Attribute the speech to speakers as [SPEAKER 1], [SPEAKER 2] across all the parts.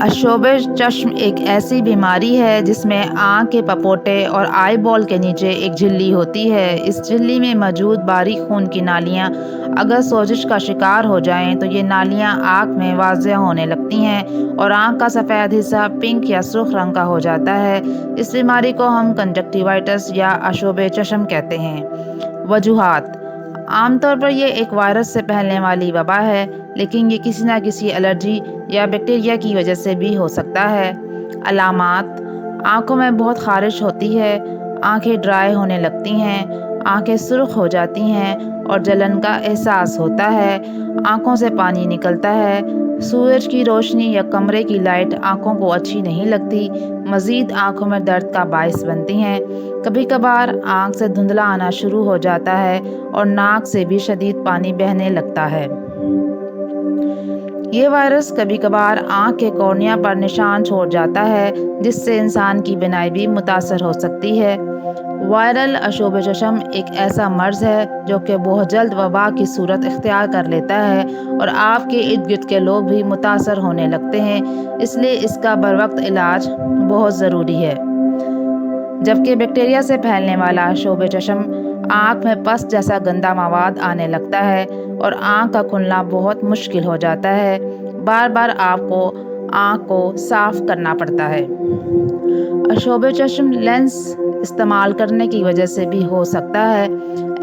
[SPEAKER 1] अशोब चश्म एक ऐसी बीमारी है जिसमें आँख के पपोटे और आई बॉल के नीचे एक झिल्ली होती है। इस झिल्ली में मौजूद बारीक खून की नालियाँ अगर सोजिश का शिकार हो जाएं तो ये नालियाँ आँख में वाज़ेह होने लगती हैं और आँख का सफ़ेद हिस्सा पिंक या सुर्ख रंग का हो जाता है। इस बीमारी को हम कंजक्टिवाइटिस या अशोब चश्म कहते हैं। वजूहात: आमतौर पर यह एक वायरस से फैलने वाली वबा है, लेकिन ये किसी न किसी एलर्जी या बैक्टीरिया की वजह से भी हो सकता है। अलामात: आँखों में बहुत खारिश होती है, आँखें ड्राई होने लगती हैं, आँखें सुर्ख हो जाती हैं और जलन का एहसास होता है, आँखों से पानी निकलता है, सूरज की रोशनी या कमरे की लाइट आँखों को अच्छी नहीं लगती, मज़ीद आँखों में दर्द का बाइस बनती हैं। कभी कभार आँख से धुंधला आना शुरू हो जाता है और नाक से भी शदीद पानी बहने लगता है। ये वायरस कभी कभार आँख के कॉर्निया पर निशान छोड़ जाता है, जिससे इंसान की बिनाई भी मुतासर हो सकती है। वायरल अशोब चश्म एक ऐसा मर्ज़ है जो कि बहुत जल्द वबा की सूरत इख्तियार कर लेता है और आपके इर्द गिर्द के लोग भी मुतासर होने लगते हैं, इसलिए इसका बरवक्त इलाज बहुत ज़रूरी है। जबकि बैक्टीरिया से फैलने वाला अशोब चश्म आँख में पस जैसा गंदा मवाद आने लगता है और आँख का खुलना बहुत मुश्किल हो जाता है। बार बार आपको आँख को साफ करना पड़ता है। अशोब चश्म लेंस इस्तेमाल करने की वजह से भी हो सकता है।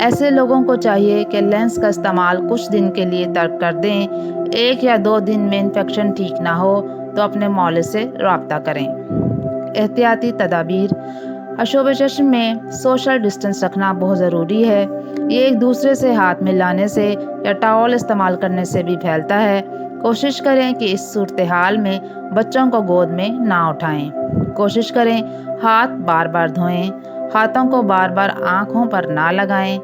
[SPEAKER 1] ऐसे लोगों को चाहिए कि लेंस का इस्तेमाल कुछ दिन के लिए तर्क कर दें। 1 या 2 दिन में इन्फेक्शन ठीक ना हो तो अपने मौलिद से रब्ता करें। एहतियाती तदाबीर: अशोब चश्म में सोशल डिस्टेंस रखना बहुत ज़रूरी है। ये एक दूसरे से हाथ मिलाने से या टॉवल इस्तेमाल करने से भी फैलता है। कोशिश करें कि इस सूरत हाल में बच्चों को गोद में ना उठाएं। कोशिश करें हाथ बार बार धोएं, हाथों को बार बार आँखों पर ना लगाएं,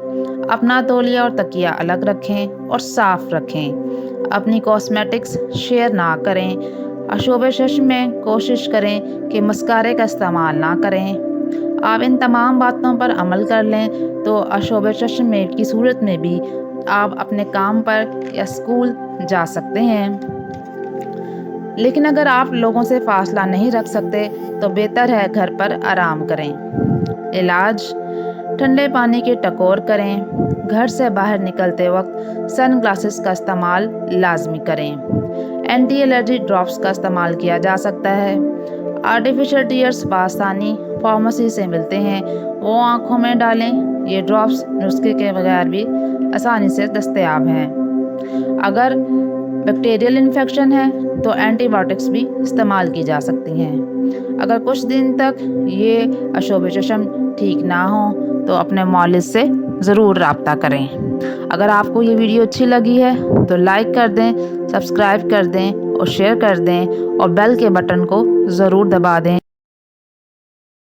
[SPEAKER 1] अपना तौलिया और तकिया अलग रखें और साफ रखें। अपनी कॉस्मेटिक्स शेयर ना करें। अशोब चश्म में कोशिश करें कि मस्कारे का इस्तेमाल ना करें। आप इन तमाम बातों पर अमल कर लें तो अशोब चश्म की सूरत में भी आप अपने काम पर या स्कूल जा सकते हैं। लेकिन अगर आप लोगों से फासला नहीं रख सकते तो बेहतर है घर पर आराम करें। इलाज: ठंडे पानी के टकोर करें। घर से बाहर निकलते वक्त सन ग्लासेस का इस्तेमाल लाजमी करें। एंटी एलर्जी ड्रॉप्स का इस्तेमाल किया जा सकता है। आर्टिफिशियल टीयर्स बासानी फार्मेसी से मिलते हैं, वो आँखों में डालें। ये ड्रॉप्स नुस्खे के बगैर भी आसानी से दस्तयाब हैं। अगर बैक्टीरियल इन्फेक्शन है तो एंटीबायोटिक्स भी इस्तेमाल की जा सकती हैं। अगर कुछ दिन तक ये अशोब चश्म ठीक ना हो तो अपने मौलिद से ज़रूर रब्ता करें। अगर आपको ये वीडियो अच्छी लगी है तो लाइक कर दें, सब्सक्राइब कर दें और शेयर कर दें और बेल के बटन को ज़रूर दबा दें